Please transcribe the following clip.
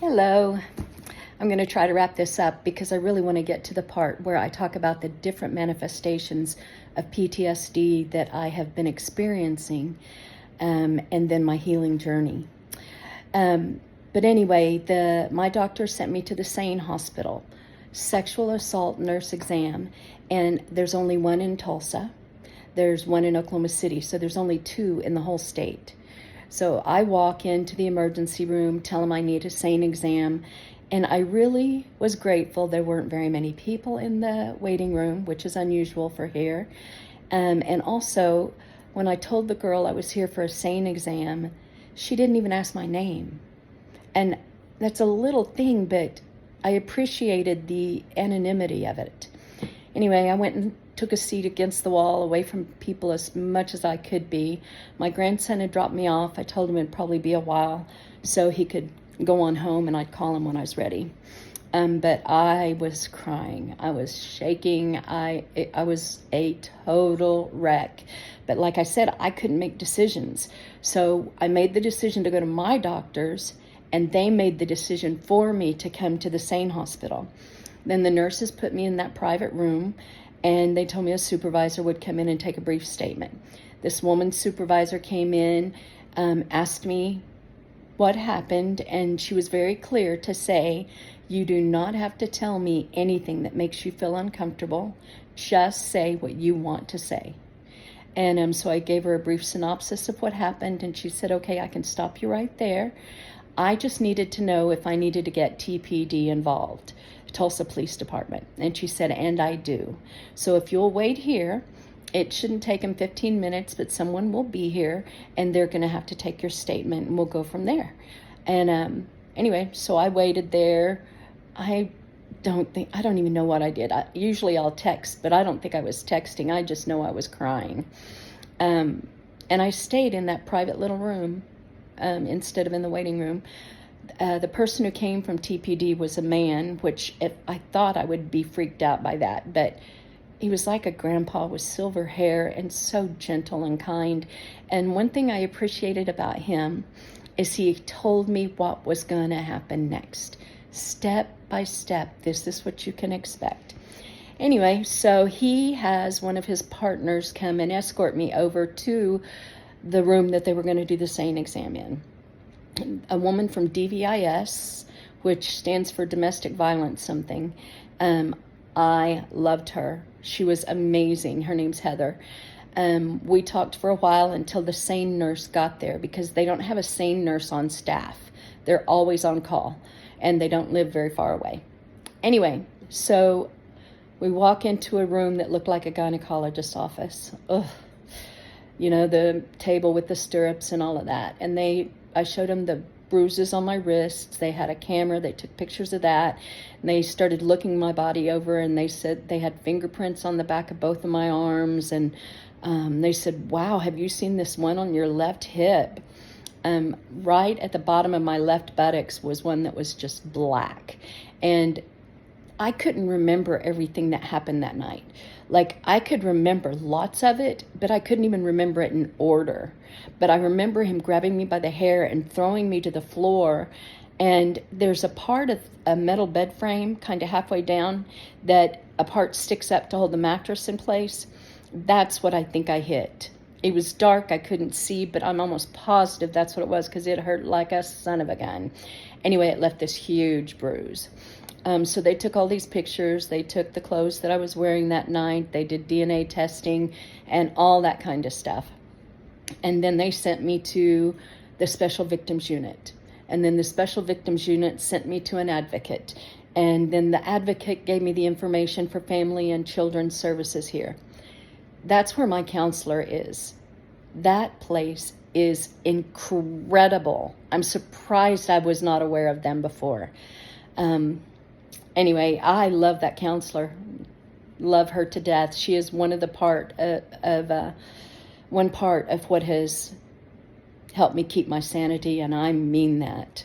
Hello. I'm going to try to wrap this up because I really want to get to the part where I talk about the different manifestations of PTSD that I have been experiencing, and then my healing journey. But anyway, my doctor sent me to the Sane Hospital, sexual assault nurse exam, and there's only one in Tulsa. There's one in Oklahoma City, so there's only two in the whole state. So I walk into the emergency room, tell them I need a SANE exam, and I really was grateful there weren't very many people in the waiting room, which is unusual for here. And also, when I told the girl I was here for a SANE exam, she didn't even ask my name. And that's a little thing, but I appreciated the anonymity of it. Anyway, I went and took a seat against the wall, away from people as much as I could be. My grandson had dropped me off. I told him it'd probably be a while so he could go on home and I'd call him when I was ready. But I was crying. I was shaking. I was a total wreck. But like I said, I couldn't make decisions. So I made the decision to go to my doctors, and they made the decision for me to come to the Sane Hospital. Then the nurses put me in that private room, and they told me a supervisor would come in and take a brief statement. This woman's supervisor came in, asked me what happened, and she was very clear to say, you do not have to tell me anything that makes you feel uncomfortable. Just say what you want to say. And so I gave her a brief synopsis of what happened, and she said, okay, I can stop you right there. I just needed to know if I needed to get TPD involved, Tulsa Police Department. And she said, and I do. So if you'll wait here, it shouldn't take them 15 minutes, but someone will be here and they're going to have to take your statement and we'll go from there. And anyway, so I waited there. I don't even know what I did. Usually I'll text, but I don't think I was texting. I just know I was crying. And I stayed in that private little room instead of in the waiting room. The person who came from TPD was a man, which I thought I would be freaked out by that, but he was like a grandpa with silver hair and so gentle and kind. And one thing I appreciated about him is he told me what was going to happen next. Step by step, this is what you can expect. Anyway, so he has one of his partners come and escort me over to the room that they were going to do the SANE exam in. A woman from DVIS, which stands for domestic violence something. I loved her. She was amazing. Her name's Heather. We talked for a while until the SANE nurse got there, because they don't have a SANE nurse on staff. They're always on call, and they don't live very far away. Anyway, so we walk into a room that looked like a gynecologist's office. Ugh. You know, the table with the stirrups and all of that. And I showed them the bruises on my wrists. They had a camera. They took pictures of that. And they started looking my body over, and they said they had fingerprints on the back of both of my arms. And they said, wow, have you seen this one on your left hip? Right at the bottom of my left buttocks was one that was just black. And I couldn't remember everything that happened that night. Like, I could remember lots of it, but I couldn't even remember it in order. But I remember him grabbing me by the hair and throwing me to the floor. And there's a part of a metal bed frame kind of halfway down that a part sticks up to hold the mattress in place. That's what I think I hit. It was dark, I couldn't see, but I'm almost positive that's what it was, because it hurt like a son of a gun. Anyway, it left this huge bruise. So they took all these pictures. They took the clothes that I was wearing that night. They did DNA testing and all that kind of stuff. And then they sent me to the Special Victims Unit. And then the Special Victims Unit sent me to an advocate. And then the advocate gave me the information for Family and Children's Services here. That's where my counselor is. That place is incredible. I'm surprised I was not aware of them before. Anyway, I love that counselor. Love her to death. She is one part of what has helped me keep my sanity, and I mean that.